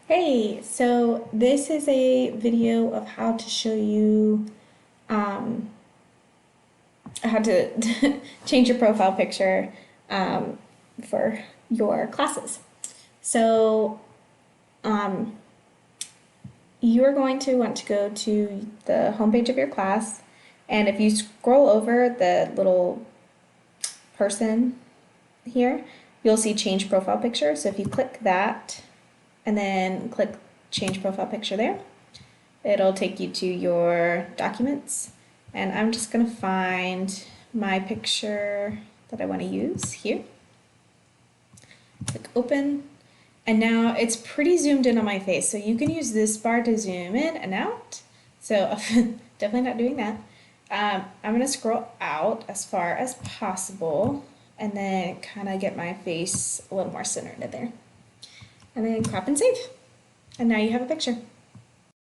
Hey, so this is a video of how to show you um, how to change your profile picture um, for your classes. So um, you're going to want to go to the homepage of your class, and if you scroll over the little person here, you'll see change profile picture. So if you click that and then click change profile picture there, it'll take you to your documents, and I'm just going to find my picture that I want to use here. Click open, and now it's pretty zoomed in on my face, so you can use this bar to zoom in and out. So definitely not doing that. I'm going to scroll out as far as possible and then kind of get my face a little more centered in there. And then crop and save. And now you have a picture.